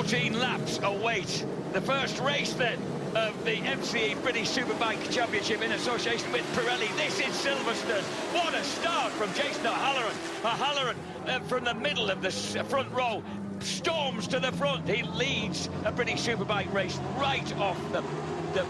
14 laps await the first race then of the MCE British Superbike Championship in association with Pirelli. This is Silverstone. What a start from Jason O'Halloran. O'Halloran from the middle of the front row storms to the front. He leads a British Superbike race right off the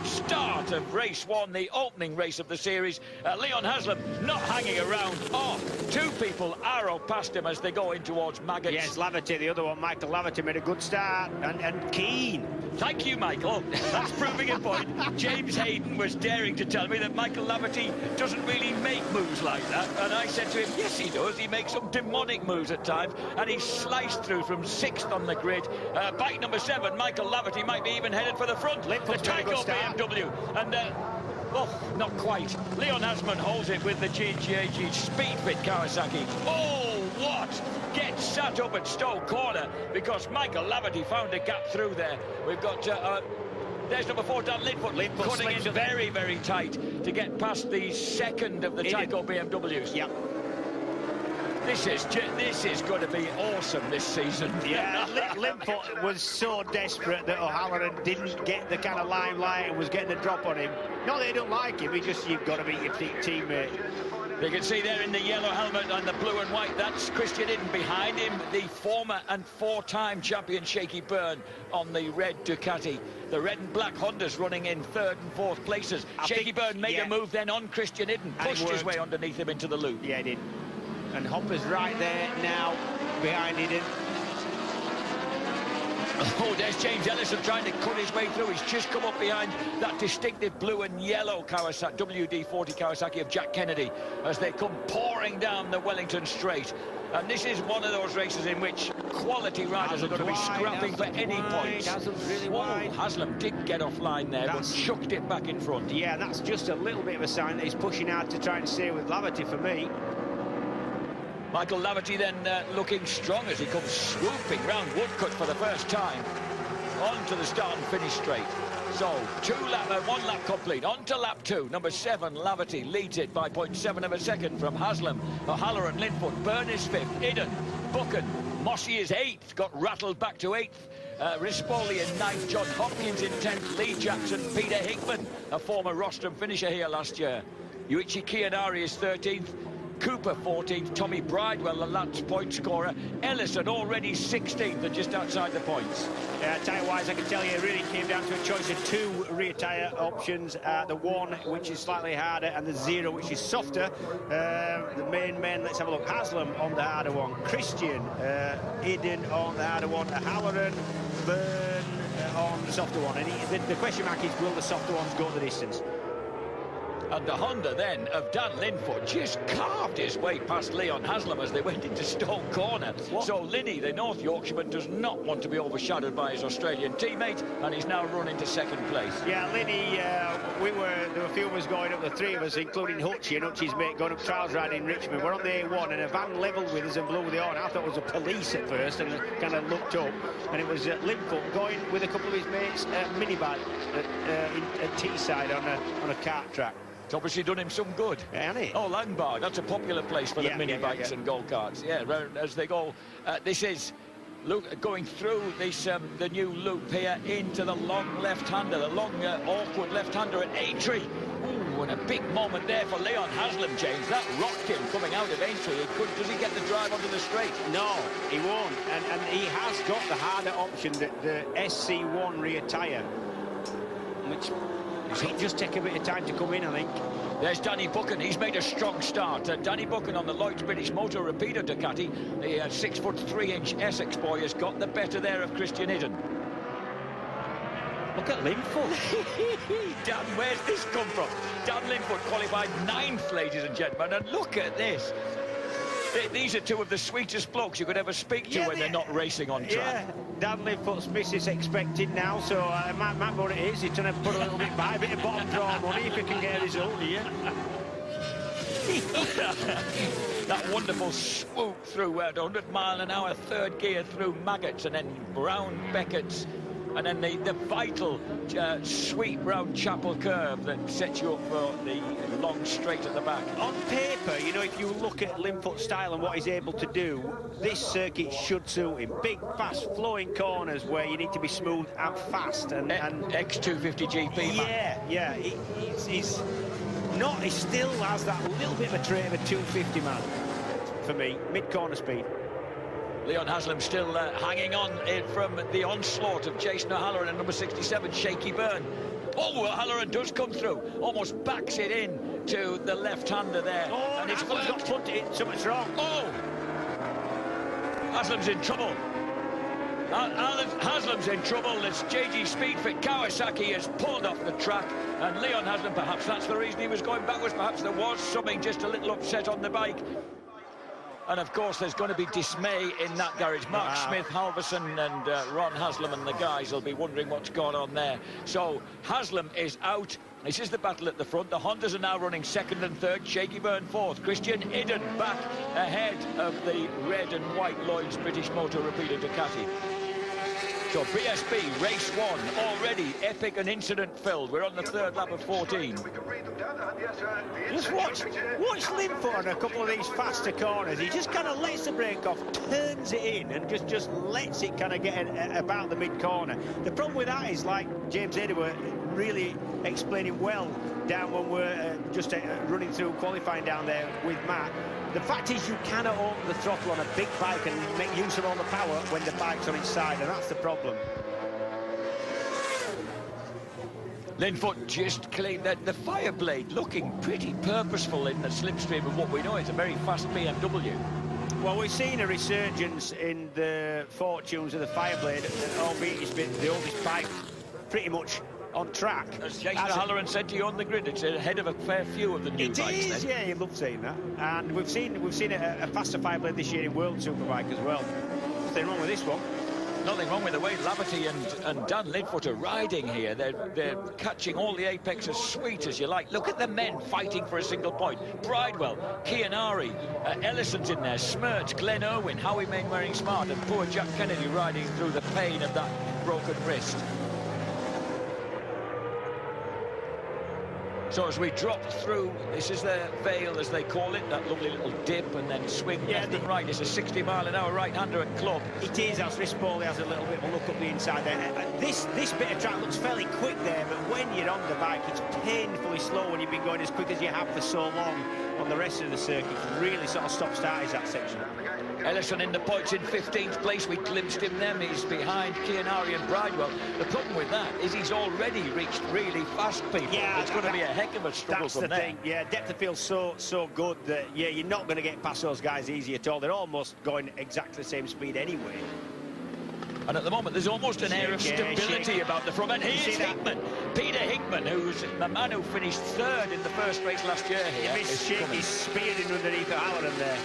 start of race one, the opening race of the series. Leon Haslam not hanging around. Oh, two people arrow past him as they go in towards Maggots. Yes, Laverty, the other one, Michael Laverty, made a good start, and keen. Thank you, Michael. That's proving a point. James Hayden was daring to tell me that Michael Laverty doesn't really make moves like that, and I said to him, yes, he does. He makes some demonic moves at times, and he sliced through from 6th on the grid. Bike number 7, Michael Laverty, might be even headed for the front. The Tyco BMW, and oh, not quite. Leon Haslam holds it with the GGAG Speedfit Kawasaki. Oh, what? Get sat up at Stowe Corner because Michael Laverty found a gap through there. We've got there's number 4, Dan Linfoot, cutting in very, very tight to get past the second of the Tyco BMWs. Yep. This is going to be awesome this season. Yeah, Linfoot was so desperate that O'Halloran didn't get the kind of limelight and was getting a drop on him. Not that he don't like him, he just, you've got to beat your teammate. You can see there in the yellow helmet and the blue and white, that's Christian Iden. Behind him, the former and 4-time champion Shaky Byrne on the red Ducati. The red and black Hondas running in 3rd and 4th places. Shaky Byrne made a move then on Christian Iden, pushed his way underneath him into the loop. Yeah, he did. And Hopper's right there now, behind Iden. Oh, there's James Ellison trying to cut his way through. He's just come up behind that distinctive blue and yellow Kawasaki, WD-40 Kawasaki of Jack Kennedy, as they come pouring down the Wellington Straight. And this is one of those races in which quality riders are going to be scrapping for any points. Haslam's really wide. Haslam did get offline there, but chucked it back in front. Yeah, that's just a little bit of a sign that he's pushing hard to try and stay with Laverty for me. Michael Laverty then looking strong as he comes swooping round Woodcut for the first time. On to the start and finish straight. So, 1 lap complete. On to lap 2. Number 7, Laverty leads it by 0.7 of a second from Haslam. O'Halloran, Linfoot, Byrne is 5th. Iden, Buchan, Mossy is 8th. Got rattled back to 8th. Rispoli in 9th. John Hopkins in 10th. Lee Jackson, Peter Hickman, a former rostrum finisher here last year. Yuichi Kiyanari is 13th. Cooper 14th, Tommy Bridewell, the Lance point scorer. Ellison already 16th and just outside the points. Yeah, tyre-wise, I can tell you it really came down to a choice of 2 rear tyre options. The 1, which is slightly harder, and the 0, which is softer. The main men, let's have a look. Haslam on the harder one. Christian, Iden on the harder one. Halloran, Byrne on the softer one. And the question mark is, will the softer ones go the distance? And the Honda then of Dan Linfoot just carved his way past Leon Haslam as they went into Stowe Corner. So Linney, the North Yorkshireman, does not want to be overshadowed by his Australian teammate, and he's now run into 2nd place. Yeah, Linney, there were a few of us going up, the 3 of us, including Hutchie and Hutchie's mate, going up trials riding in Richmond. We're on the A1 and a van levelled with us and blew the horn. I thought it was the police at first and kind of looked up, and it was Linfoot going with a couple of his mates minibike at Teesside on a kart track. It's obviously done him some good. Yeah, hasn't it? Oh, Langbar, that's a popular place for the mini bikes and go-karts. Yeah, as they go. This is going through this the new loop here into the long left-hander, the long awkward left-hander at Aintree. Ooh, and a big moment there for Leon Haslam, James. That rocked him coming out of Aintree. Does he get the drive onto the straight? No, he won't. And he has got the harder option, the SC1 rear tyre, which it'll just take a bit of time to come in, I think. There's Danny Buchan. He's made a strong start. Danny Buchan on the Lloyd's British Motor Repeater Ducati. The 6'3" Essex boy has got the better there of Christian Iden. Look at Linfoot. Dan, where's this come from? Dan Linfoot qualified 9th, ladies and gentlemen, and look at this. These are 2 of the sweetest blokes you could ever speak to when they're not racing on track. Yeah, Dan Linfoot's miss is expected now, so it might be what it is. He's trying to put a little bit by, a bit of bottom draw money if he can get a result here. That wonderful swoop through at 100 mile an hour, 3rd gear through Maggots, and then Brown Beckett's And then the vital sweep round Chapel curve that sets you up for the long straight at the back. On paper, you know, if you look at Linfoot's style and what he's able to do, this circuit should suit him. Big, fast, flowing corners where you need to be smooth and fast. And X250 GP, man. Yeah, he's not. He still has that little bit of a trait of a 250 man. For me, mid-corner speed. Leon Haslam still hanging on from the onslaught of Jason O'Halloran and number 67, Shaky Byrne. Oh, O'Halloran does come through, almost backs it in to the left-hander there. Oh, and it's got punted it, something's wrong. Oh! Haslam's in trouble. Haslam's in trouble. This JG Speedfit Kawasaki has pulled off the track, and Leon Haslam, perhaps that's the reason he was going backwards. Perhaps there was something just a little upset on the bike. And of course, there's going to be dismay in that garage. Mark Smith, Halverson, and Ron Haslam and the guys will be wondering what's going on there. So Haslam is out. This is the battle at the front. The Hondas are now running second and third. Shaky Byrne fourth. Christian Idden back ahead of the red and white Lloyd's British Motor Repeater Ducati. So BSB, race one, already epic and incident-filled. We're on the third lap of 14. Just watch Linfoot on a couple of these faster corners. He just kind of lets the brake off, turns it in, and just lets it kind of get about the mid-corner. The problem with that is, like James Hayden were really explaining well down when we're just running through qualifying down there with Matt. The fact is you cannot open the throttle on a big bike and make use of all the power when the bike's on its side, and that's the problem. Linfoot just cleaned the Fireblade, looking pretty purposeful in the slipstream of what we know is a very fast BMW. Well, we've seen a resurgence in the fortunes of the Fireblade, albeit it's been the oldest bike pretty much on track. As Jason O'Halloran said to you on the grid, it's ahead of a fair few of the new bikes. It is, yeah, you love seeing that. And we've seen a faster Fireblade this year in World Superbike as well. Nothing wrong with this one. Nothing wrong with the way Laverty and Dan Linfoot are riding here. They're catching all the apex as sweet as you like. Look at the men fighting for a single point. Bridewell, Chianari, Ellison's in there, Smirch, Glenn Irwin, Howie Mainwaring Smart, and poor Jack Kennedy riding through the pain of that broken wrist. So as we drop through, this is the Vale, as they call it, that lovely little dip, and then swing left and right. It's a 60-mile-an-hour right-hander at club. It is, as Rispoli has a little bit of a look up the inside there. This bit of track looks fairly quick there, but when you're on the bike, it's painfully slow when you've been going as quick as you have for so long on the rest of the circuit. Really sort of stop-start is that section. Ellison in the points in 15th place. We glimpsed him then. He's behind Chianari and Bridewell. The problem with that is he's already reached really fast people. Yeah, it's going to be a heck of a struggle from there. That's the thing. Yeah, depth of field's so good that, yeah, you're not going to get past those guys easy at all. They're almost going exactly the same speed anyway. And at the moment, there's almost an air of stability about the front. And here's Hickman. Peter Hickman, who's the man who finished third in the first race last year here. He missed Shaky spearing underneath O'Halloran there.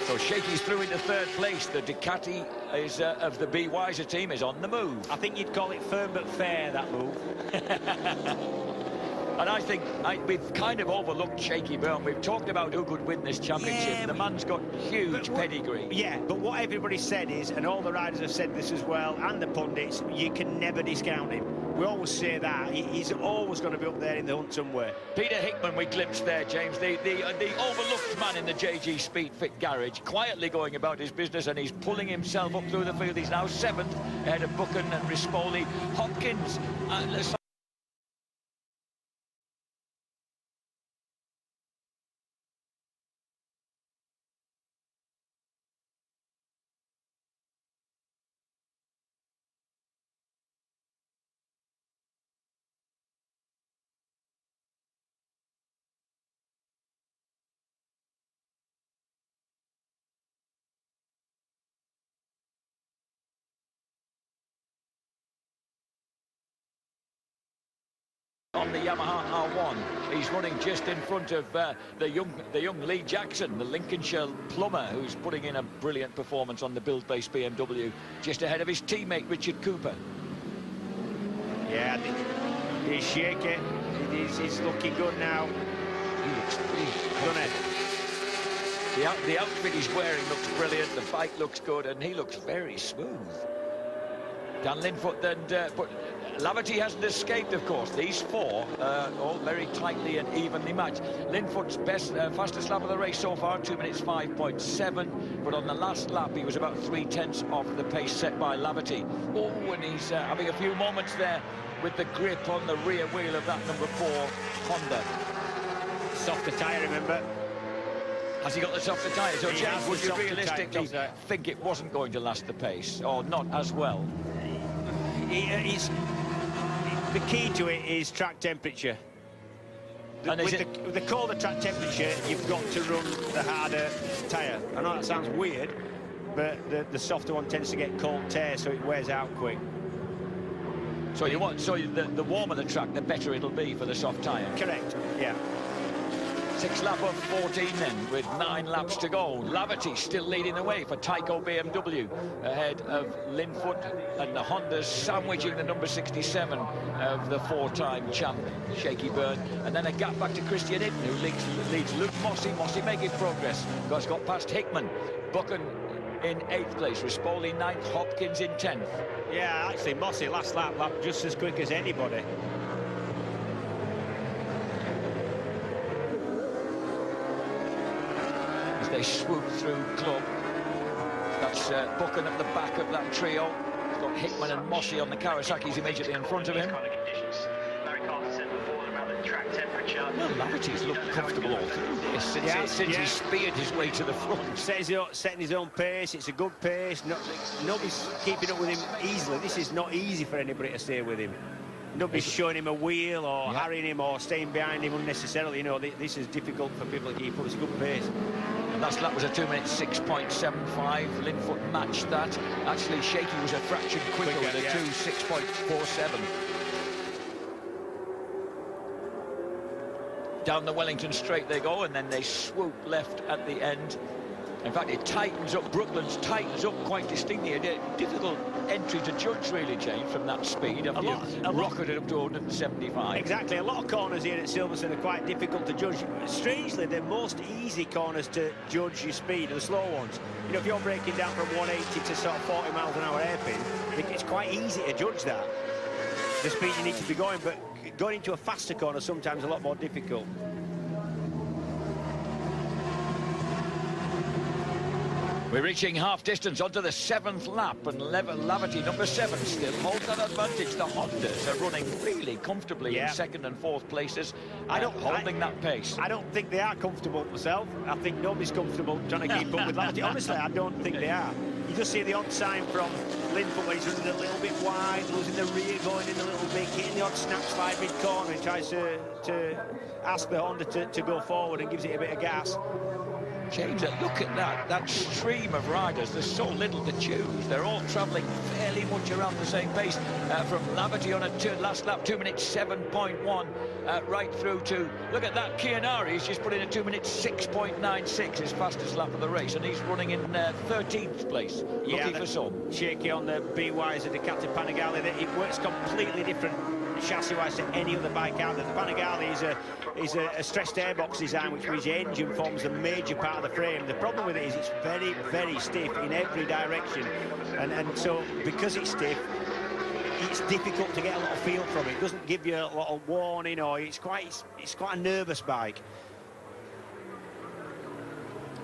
So Shaky's through into third place. The Ducati is of the Be Wiser team is on the move. I think you'd call it firm but fair, that move. And I think we've kind of overlooked Shaky Byrne. We've talked about who could win this championship. Yeah, the man's got huge pedigree. Yeah, but what everybody said is, and all the riders have said this as well, and the pundits, you can never discount him. We always say that. He's always going to be up there in the hunt somewhere. Peter Hickman, we glimpsed there, James, the overlooked man in the JG Speedfit garage, quietly going about his business, and he's pulling himself up through the field. He's now 7th, ahead of Buchan and Rispoli. Hopkins, on the Yamaha R1. He's running just in front of the young Lee Jackson, the Lincolnshire plumber, who's putting in a brilliant performance on the build-based BMW, just ahead of his teammate Richard Cooper. Yeah, he's shaky. He's looking good now. He looks done it. The outfit he's wearing looks brilliant, the bike looks good, and he looks very smooth. Dan Linfoot and but Laverty hasn't escaped, of course. These four all very tightly and evenly matched. Linfoot's fastest lap of the race so far, 2 minutes 5.7, but on the last lap he was about 3/10 off the pace set by Laverty. Oh, and he's having a few moments there with the grip on the rear wheel of that number 4 Honda. Softer tyre, remember. Has he got the softer tyre? So, He James, has would the you softer realistically tyre. think it wasn't going to last the pace, or not as well? The key to it is track temperature. With the colder track temperature, you've got to run the harder tyre. I know that sounds weird, but the softer one tends to get cold tear, so it wears out quick. So the warmer the track, the better it'll be for the soft tyre. Correct, yeah. 6 lap of 14 then, with 9 laps to go. Laverty still leading the way for Tyco BMW, ahead of Linfoot, and the Hondas sandwiching the number 67 of the 4-time champ, Shaky Byrne. And then a gap back to Christian Itten, who leads Luke Mossey. Mossey making progress, because got past Hickman. Buchan in 8th place, Rispoli 9th, Hopkins in 10th. Yeah, actually, Mossey last lap just as quick as anybody. They swoop through club. That's Buchan at the back of that trio. He's got Hickman and Mossey on the Kawasaki's immediately in front of him. Well, Laverty's looked comfortable all through this since he speared his way to the front. Setting his own pace. It's a good pace. Nobody's keeping up with him easily. This is not easy for anybody to stay with him. Nobody's showing him a wheel or harrying him or staying behind him unnecessarily. You know, this is difficult for people to keep up. It's a good pace. Last lap was a 2 minutes 6.75. Linfoot matched that. Actually, Shaky was a fraction quicker with a 2.6.47. Down the Wellington straight they go, and then they swoop left at the end. In fact, it tightens up. Brooklands tightens up quite distinctly. A difficult entry to judge, really, James, from that speed. A lot rocketed up to 175. Exactly. A lot of corners here at Silverstone are quite difficult to judge. Strangely, the most easy corners to judge your speed are the slow ones. You know, if you're breaking down from 180 to sort of 40 miles an hour hairpin, it's quite easy to judge that, the speed you need to be going. But going into a faster corner sometimes a lot more difficult. We're reaching half distance onto the 7th lap, and Laverty, number 7, still holds that advantage. The Hondas are running really comfortably in 2nd and 4th places, holding that pace. I don't think they are comfortable myself. I think nobody's comfortable trying to keep up with Laverty. Honestly, I don't think they are. You just see the odd sign from Linfoot where he's running a little bit wide, losing the rear, going in a little bit, getting the odd snap slide mid-corner, and tries to ask the Honda to go forward and gives it a bit of gas. James, look at that stream of riders. There's so little to choose. They're all travelling fairly much around the same pace. From Laverty on a last lap, 2 minutes 7.1, right through to, look at that, Chianari. He's just put in a 2 minutes 6.96, his fastest lap of the race, and he's running in 13th place, looking for some. Shaky on the BYs of the Ducati Panigale. It works completely different chassis-wise to any other bike out there. The Panigale is a stressed airbox design, which means the engine forms the major part of the frame. The problem with it is it's very, very stiff in every direction, and so because it's stiff, it's difficult to get a lot of feel from it. It doesn't give you a lot of warning, or it's quite a nervous bike.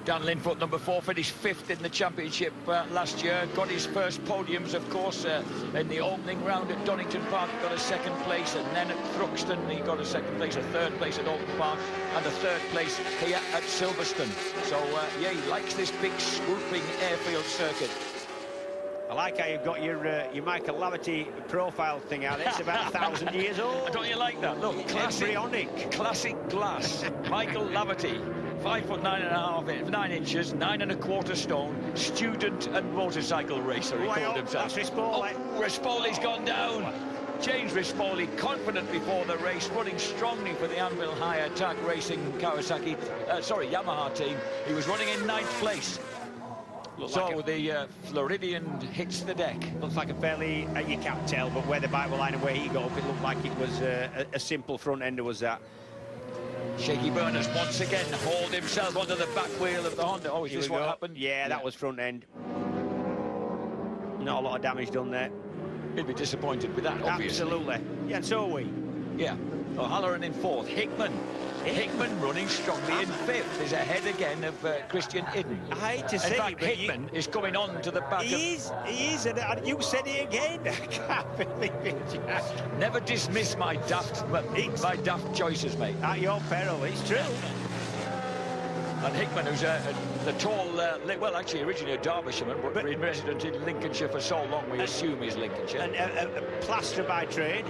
Dan Linfoot, number 4, finished 5th in the championship last year. Got his first podiums, of course, in the opening round at Donington Park. Got a 2nd place, and then at Thruxton he got a 2nd place, a 3rd place at Alton Park, and a 3rd place here at Silverstone. So, yeah, he likes this big swooping airfield circuit. I like how you've got your Michael Laverty profile thing out there. It's about 1,000 years old. Don't you like that? Look, embryonic. Classic glass. Michael Laverty. 5'9.5", 9 inches, 9 1/4 stone, student and motorcycle racer, he called himself. That's Rispoli. Oh, Rispoli's gone down. James Rispoli, confident before the race, running strongly for the Anvil High Attack Racing Yamaha team. He was running in 9th place. The Floridian hits the deck. Looks like a fairly, you can't tell, but where the bike will line and where he got up, it looked like it was a simple front ender was that. Shaky Byrne has once again hauled himself onto the back wheel of the Honda. Oh, is this what happened? Yeah, that was front end. Not a lot of damage done there. He'd be disappointed with that, obviously. Absolutely. Yeah, and so are we. Yeah. O'Halloran in fourth. Hickman running strongly in fifth. Is ahead again of Christian Idden. I hate to say in fact, it, but Hickman is coming on to the back he is, and you said it again. I can't believe it, Jack. Never dismiss my daft choices, mate. At your peril, it's true. And Hickman, who's the tall, well, actually originally a Derbyshireman, but been resident in Lincolnshire for so long, we assume he's Lincolnshire. And a plasterer by trade.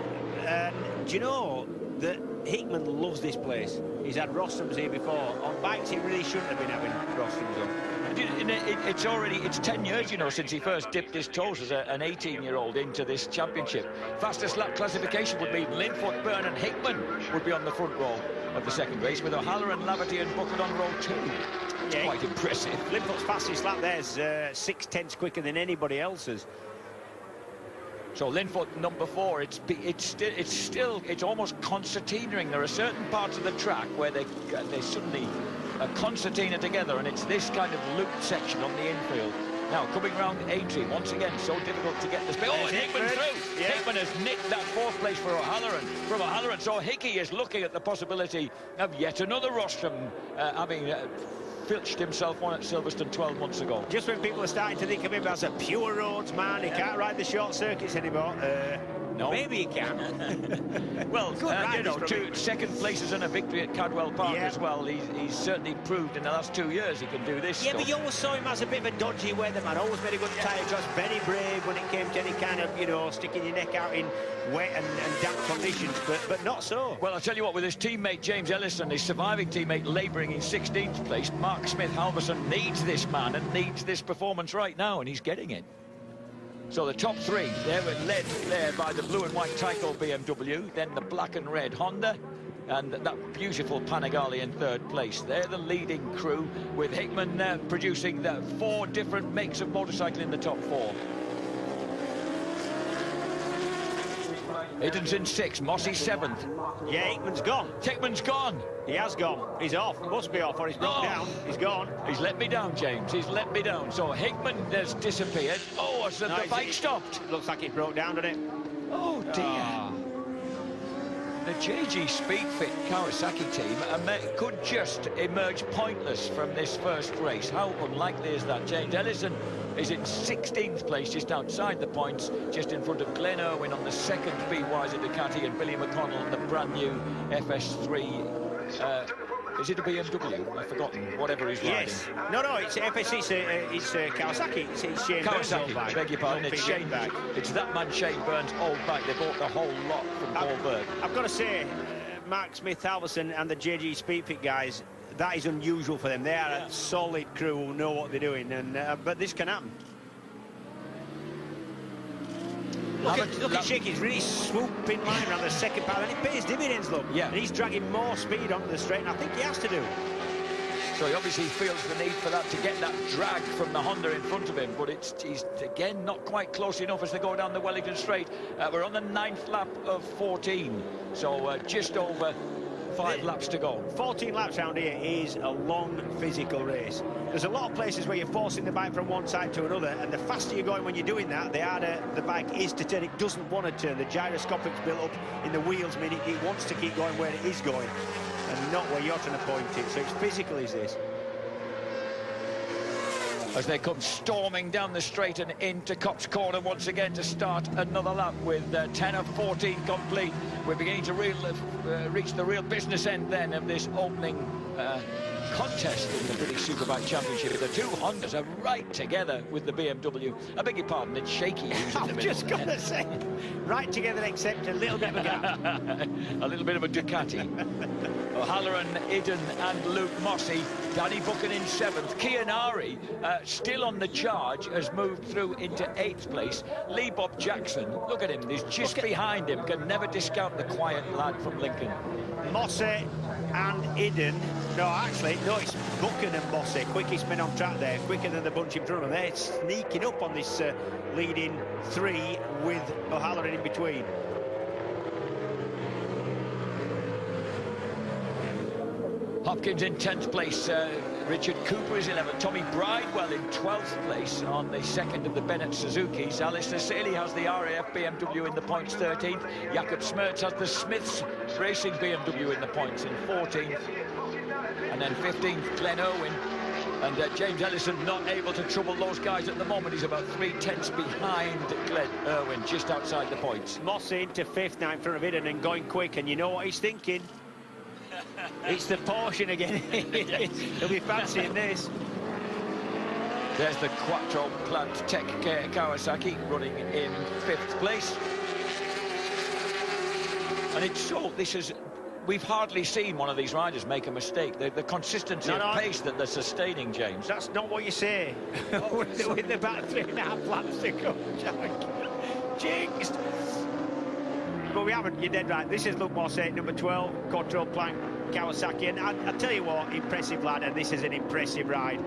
Do you know that Hickman loves this place? He's had rostrums here before. On bikes, he really shouldn't have been having rostrums on. It's 10 years, you know, since he first dipped his toes as an 18-year-old into this championship. Fastest lap classification would mean Linfoot, Byrne and Hickman would be on the front row of the second race, with O'Halloran, Laverty and Bucket on row 2. It's quite impressive. Linfoot's fastest lap there's 6/10 quicker than anybody else's. So Linfoot number 4. It's almost concertinaing. There are certain parts of the track where they suddenly concertina together, and it's this kind of looped section on the infield. Now coming round Aintree once again, so difficult to get the speed. Oh, and Hickman through. Yeah. Hickman has nicked that 4th place for O'Halloran. So Hickey is looking at the possibility of yet another rostrum, having filched himself one at Silverstone 12 months ago. Just when people are starting to think of him as a pure roads man, he can't ride the short circuits anymore. No. Maybe he can. Well, you know, 2 second places and a victory at Cadwell Park as well. He's certainly proved in the last 2 years he can do this. Yeah, but you always saw him as a bit of a dodgy weatherman. Always made a good tyre choice, very brave when it came to any kind of, you know, sticking your neck out in wet and damp conditions, but not so. Well, I'll tell you what, with his teammate James Ellison, his surviving teammate labouring in 16th place, Mark Smith-Halverson needs this man and needs this performance right now, and he's getting it. So the top 3, they were led there by the blue and white Tyco BMW, then the black and red Honda, and that beautiful Panigale in 3rd place. They're the leading crew, with Hickman producing the 4 different makes of motorcycle in the top 4. Idden's in 6th, Mossy 7th. Yeah, Hickman's gone. Hickman's gone. He has gone. He's off. Must be off, or he's broke down. He's gone. He's let me down, James. He's let me down. So Hickman has disappeared. Oh, the bike stopped. Looks like it broke down, doesn't it? Oh, dear. The JG Speedfit Kawasaki team could just emerge pointless from this first race. How unlikely is that? James Ellison is in 16th place, just outside the points, just in front of Glenn Irwin on the 2nd Weiser Ducati, and Billy McConnell on the brand new FS3. Is it a BMW? I've forgotten. Whatever he's riding. Yes. No, it's FS. It's Kawasaki. It's Shane Kawasaki. Burns' Beg your pardon. It's Shane. It's that man Shane Burns' old bike. They bought the whole lot from Paul Berg. I've got to say, Mark Smith-Halverson and the JG Speedfit guys, that is unusual for them. They are a solid crew who know what they're doing, and but this can happen. Look at Shaky, he's really swooping line around the second pile, and it pays dividends, look. Yeah. And he's dragging more speed onto the straight, and I think he has to do. So he obviously feels the need for that, to get that drag from the Honda in front of him, but he's again not quite close enough as they go down the Wellington Straight. We're on the 9th lap of 14, so just over 5 laps to go. 14 laps round here is a long physical race. There's a lot of places where you're forcing the bike from one side to another, and the faster you're going when you're doing that, the harder the bike is to turn. It doesn't want to turn. The gyroscopics built up in the wheels mean it wants to keep going where it is going and not where you're trying to point it. So it's physical, is this? As they come storming down the straight and into Cops Corner once again to start another lap with 10 of 14 complete. We're beginning to reach the real business end then of this opening contest in the British Superbike Championship. The 2 Hondas are right together with the BMW. I beg your pardon, it's Shaky who's in the middle. I've just got to say, right together except a little bit of a gap. A little bit of a Ducati. O'Halloran, Idden and Luke Mossy. Danny Buchan in 7th. Kianari, still on the charge, has moved through into 8th place. Lee Bob Jackson, look at him, he's just behind him. Can never discount the quiet lad from Lincoln. Mossy and Idden. No, it's Buchan and Mossy. Quickest men on track there, quicker than the bunch in front of them. They're sneaking up on this leading 3 with O'Halloran in between. Hopkins in 10th place, Richard Cooper is 11th. Tommy Bridewell in 12th place on the second of the Bennett Suzuki's. Alistair Saley has the RAF BMW in the points 13th. Jakob Smertz has the Smiths Racing BMW in the points in 14th. And then 15th, Glenn Irwin. And James Ellison not able to trouble those guys at the moment. He's about 3/10 behind Glenn Irwin, just outside the points. Mossy into 5th now in front of Iden and going quick, and you know what he's thinking? It's the portion again. He'll be fancying this. There's the Quattro Plant Tech Kawasaki running in 5th place. And it's so, this is... We've hardly seen one of these riders make a mistake. The consistency of pace that they're sustaining, James. That's not what you say. with about 3.5 laps to go, Jack. Jinxed. But we haven't, you're dead right. This is Luke Mossy, number 12, Quattro Plank Kawasaki. And I tell you what, impressive lad, and this is an impressive ride.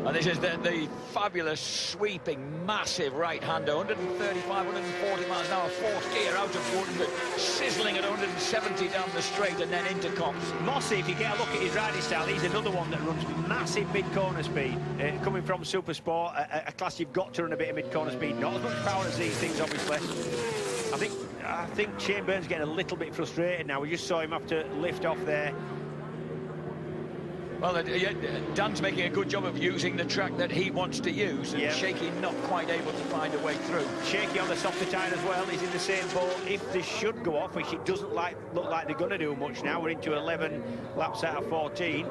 And this is the fabulous, sweeping, massive right-hander, 135, 140 miles an hour, 4th gear out of 100, sizzling at 170 down the straight and then into Cops. Mossy, if you get a look at his riding style, he's another one that runs massive mid-corner speed. Coming from Super Sport, a class you've got to run a bit of mid-corner speed. Not as much power as these things, obviously. I think Shane Byrne's getting a little bit frustrated now. We just saw him have to lift off there. Well, Dan's making a good job of using the track that he wants to use, and Shaky not quite able to find a way through. Shaky on the softer tyre as well. He's in the same boat. If this should go off, which it doesn't look like they're going to do much now, we're into 11 laps out of 14.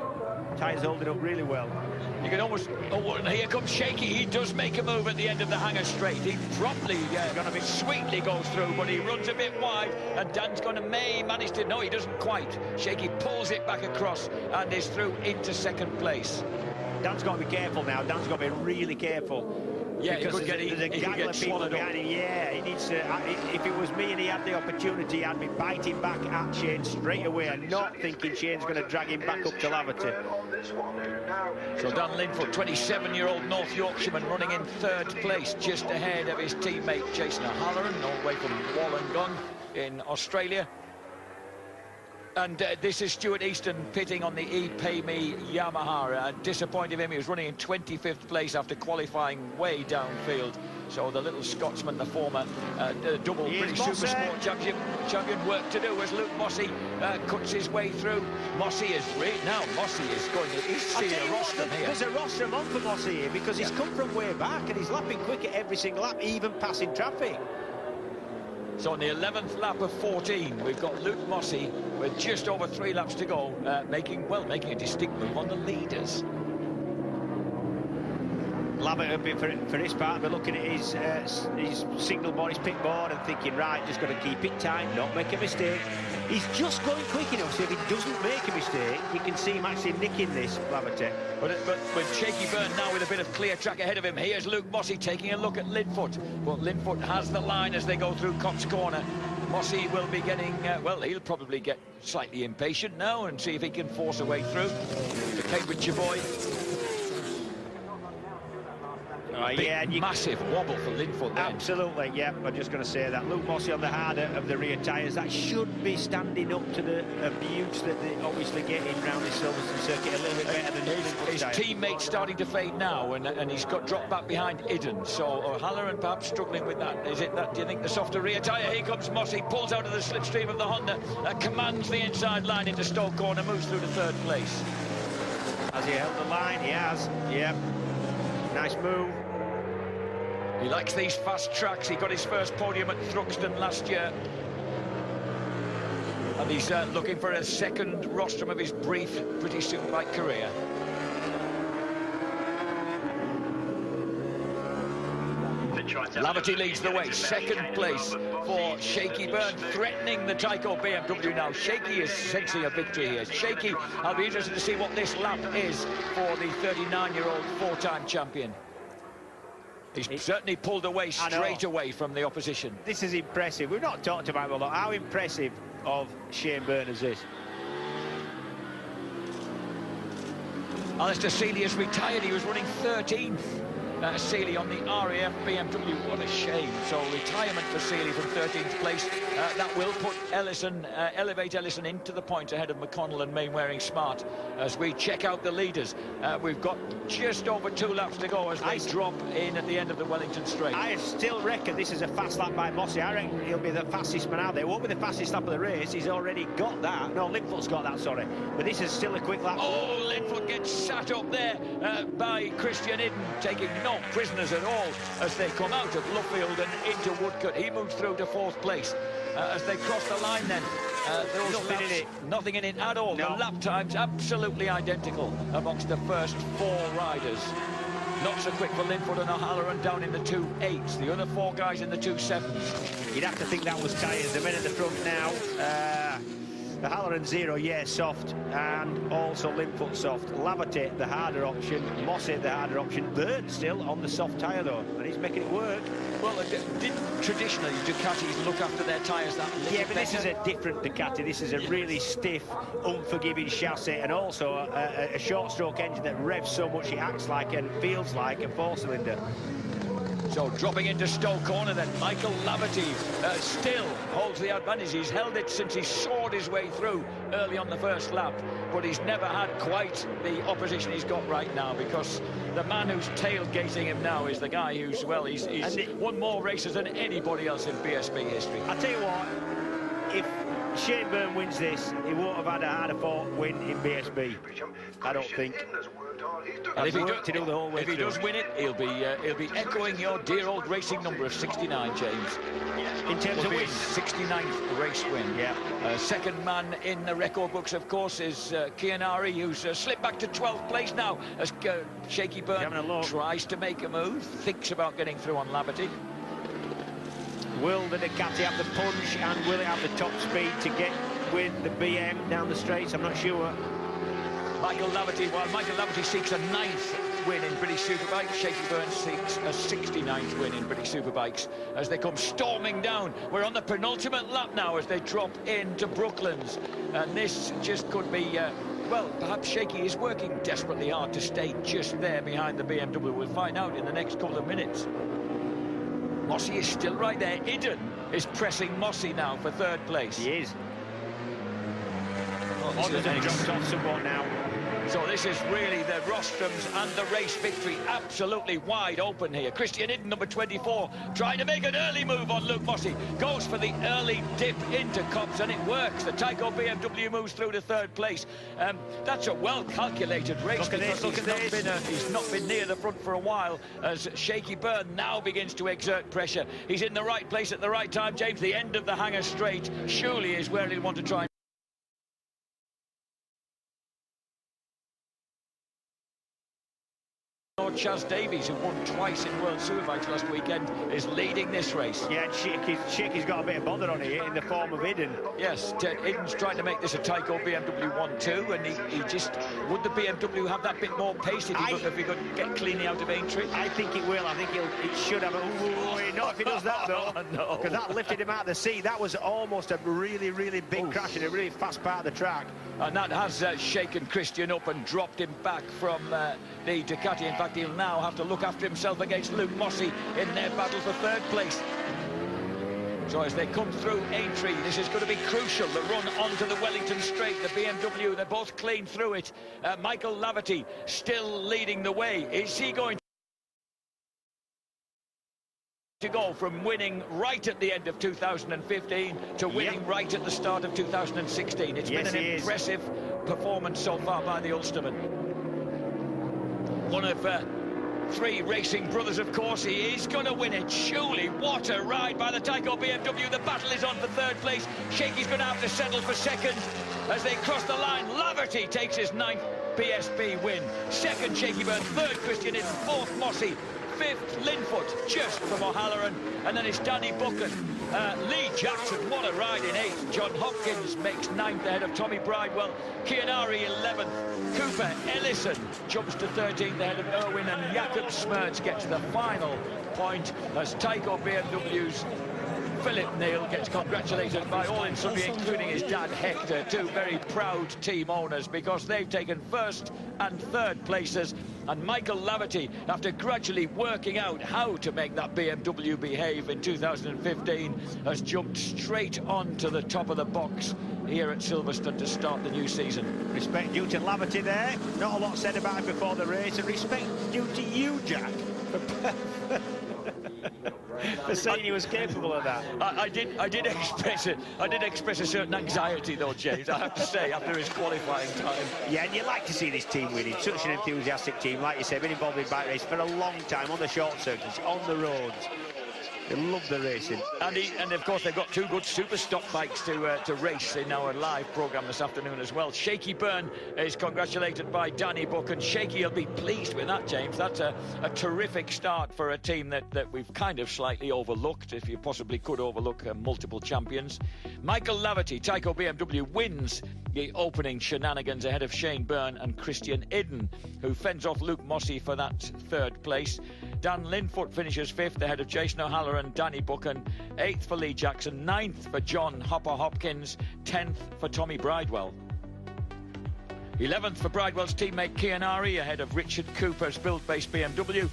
Tyres holding up really well. You can almost... Oh, and here comes Shaky. He does make a move at the end of the hanger straight. He promptly, sweetly goes through, but he runs a bit wide, and Dan's going to manage to... No, he doesn't quite. Shaky pulls it back across and is through into 2nd place. Dan's got to be careful now. Dan's got to be really careful. Yeah, because he could get swallowed up. Yeah, he needs to... If it was me and he had the opportunity, I'd be biting back at Shane straight away and not thinking Shane's going to drag him back up to Laverty. So Dan Linfoot, 27-year-old North Yorkshireman, running in 3rd place, just ahead of his teammate Jason O'Halloran, all the way from Wollongong in Australia. And this is Stuart Easton pitting on the ePay Me Yamaha. Disappointed him, he was running in 25th place after qualifying way downfield. So the little Scotsman, the former double British Super Sport champion, work to do as Luke Mossy cuts his way through. Mossy is Mossy is going to... He's seeing a rostrum here. There's a rostrum on for Mossy here because he's come from way back and he's lapping quick at every single lap, even passing traffic. So on the 11th lap of 14, we've got Luke Mossy with just over 3 laps to go, making a distinct move on the leaders. Laverty, for his part, we're looking at his signal board, his pit board, and thinking, right, just got to keep it tight, not make a mistake. He's just going quick enough, so if he doesn't make a mistake, you can see him actually nicking this, Laverty. But with Shaky Byrne now with a bit of clear track ahead of him, here's Luke Mossy taking a look at Linfoot. But Linfoot has the line as they go through Cops Corner. Mossy will be getting, well, he'll probably get slightly impatient now and see if he can force a way through. The Cambridgeshire boy. Massive wobble for Linfoot then. Absolutely, yeah, I'm just going to say that. Luke Mossy on the harder of the rear tyres. That should be standing up to the abuse that they obviously get in round the Silverstone circuit a little bit better than his teammate's starting to fade now, and he's got dropped back behind Iden. So O'Halloran perhaps struggling with that. Is it that, do you think, the softer rear tyre? Here comes Mossy, pulls out of the slipstream of the Honda, commands the inside line into Stoke Corner, moves through to 3rd place. Has he held the line? He has, yeah. Nice move. He likes these fast tracks. He got his first podium at Thruxton last year. And he's looking for a second rostrum of his brief British Superbike career. Laverty leads the way, 2nd place for Shaky Byrne, threatening the Tyco BMW now. Shaky is sensing a victory here. Shaky, I'll be interested to see what this lap is for the 39-year-old 4-time champion. He's certainly pulled away straight away from the opposition. This is impressive. We've not talked about it a lot. How impressive of Shane Byrne is this? Alistair Seeley has retired. He was running 13th. Seeley on the RAF BMW. What a shame. So retirement for Seeley from 13th place. That will put Ellison, elevate Ellison into the points ahead of McConnell and Mainwaring Smart as we check out the leaders. We've got just over 2 laps to go as they drop in at the end of the Wellington Straight. I still reckon this is a fast lap by Mossy. I reckon he'll be the fastest man out there. It won't be the fastest lap of the race. He's already got that. No, Linfoot's got that, sorry. But this is still a quick lap. Oh, Linfoot gets sat up there by Christian Idden, taking no prisoners at all as they come out of Luffield and into Woodcut. He moves through to 4th place. As they cross the line then, nothing in it at all. No. The lap times absolutely identical amongst the first 4 riders. Not so quick for Linfoot and O'Halloran down in the 2.8s. The other 4 guys in the 2.7s. You'd have to think that was tyres. The men at the front now. O'Halloran 0, yeah, soft, and also Linfoot soft. Laverty, the harder option. Mossy, the harder option. Byrne still on the soft tyre, though, and he's making it work. Well, didn't traditionally Ducatis look after their tyres that little Yeah, but this is a different Ducati. This is a really stiff, unforgiving chassis, and also a short-stroke engine that revs so much it acts like and feels like a 4-cylinder. So dropping into Stowe Corner then, Michael Laverty still holds the advantage. He's held it since he soared his way through early on the first lap, but he's never had quite the opposition he's got right now, because the man who's tailgating him now is the guy who's, well, he's won more races than anybody else in BSB history. I tell you what, if Shane Byrne wins this, he won't have had a harder-fought win in BSB, I don't think. And if he does win it, he'll be echoing your dear old racing number of 69, James. In terms of wins, 69th race win. Yeah. Second man in the record books, of course, is Chianari, who's slipped back to 12th place now as Shaky Byrne tries to make a move, thinks about getting through on Laverty. Will the Ducati have the punch, and will it have the top speed to get with the BM down the straights? I'm not sure. Michael Laverty seeks a 9th win in British Superbikes, Shaky Byrne seeks a 69th win in British Superbikes as they come storming down. We're on the penultimate lap now as they drop into Brooklands, and this just could be well, perhaps Shaky is working desperately hard to stay just there behind the BMW. We'll find out in the next couple of minutes. Mossy is still right there. Idden is pressing Mossy now for 3rd place. He is. Others have dropped off somewhat now. So this is really the Rostrums and the race victory absolutely wide open here. Christian Idden, number 24, trying to make an early move on Luke Mossy. Goes for the early dip into Copse, and it works. The Tyco BMW moves through to 3rd place. That's a well-calculated race. He's not been near the front for a while as Shaky Byrne now begins to exert pressure. He's in the right place at the right time, James. The end of the Hanger Straight surely is where he'll want to try. Chaz Davies, who won twice in World Superbikes last weekend, is leading this race. Yeah, Shaky's got a bit of bother on here in the form of Idden. Yes, Idden's trying to make this a Tyco BMW 1-2, and he just... Would the BMW have that bit more pace if he could get cleanly out of Aintree? I think it will. I think it should have. Not if he does that, though. No. Because that lifted him out of the seat. That was almost a really, really big crash in a really fast part of the track. And that has shaken Christian up and dropped him back from the Ducati. In fact, he'll now have to look after himself against Luke Mossy in their battle for 3rd place. So as they come through Aintree, this is going to be crucial, the run onto the Wellington Straight. The BMW, they're both clean through it. Michael Laverty still leading the way. Is he going to go from winning right at the end of 2015 to winning right at the start of 2016? It's been an impressive performance so far by the Ulsterman. One of 3 racing brothers, of course. He is going to win it, surely. What a ride by the Tyco BMW. The battle is on for 3rd place. Shaky's going to have to settle for 2nd as they cross the line. Laverty takes his 9th BSB win. 2nd, Shaky Byrne. 3rd, Christian Idden. 4th, Mossy. 5th, Linfoot, just from O'Halloran, and then it's Danny Buchan. Lee Jackson, what a ride in 8th. John Hopkins makes 9th ahead of Tommy Bridewell. Chianari 11th. Cooper Ellison jumps to 13th ahead of Irwin, and Jakob Smerts gets the final point as Tyco BMW's Philip Neal gets congratulated by all in Sundry, including his dad Hector, 2 very proud team owners, because they've taken 1st and 3rd places And Michael Laverty, after gradually working out how to make that BMW behave in 2015, has jumped straight on to the top of the box here at Silverstone to start the new season. Respect due to Laverty there. Not a lot said about him before the race, and respect due to you, Jack, for saying he was capable of that. I did express a certain anxiety though, James, I have to say, after his qualifying time. Yeah, and you like to see this team winning. Such an enthusiastic team, like you said, been involved in bike race for a long time, on the short circuits, on the roads. They love the racing. And of course they've got two good super stock bikes to race in our live programme this afternoon as well. Shaky Byrne is congratulated by Danny Buck, and Shaky will be pleased with that, James. That's a terrific start for a team that we've kind of slightly overlooked, if you possibly could overlook multiple champions. Michael Laverty, Tyco BMW, wins the opening shenanigans ahead of Shane Byrne and Christian Idden, who fends off Luke Mossey for that third place. Dan Linfoot finishes 5th ahead of Jason O'Halloran and Danny Buchan, 8th for Lee Jackson, 9th for John Hopper Hopkins, 10th for Tommy Bridewell. 11th for Bridewell's teammate Kian Ari ahead of Richard Cooper's build-based BMW.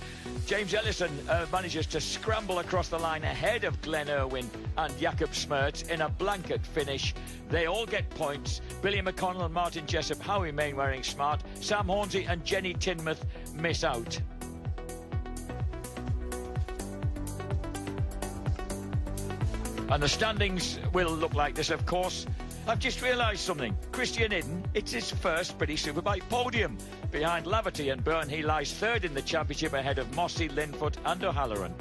James Ellison manages to scramble across the line ahead of Glenn Irwin and Jakob Smertz in a blanket finish. They all get points. Billy McConnell and Martin Jessup, Howie Mainwaring smart. Sam Hornsey and Jenny Tinmouth miss out. And the standings will look like this, of course. I've just realised something. Christian Idden, it's his first British Superbike podium. Behind Laverty and Byrne, he lies 3rd in the championship ahead of Mossey, Linfoot and O'Halloran.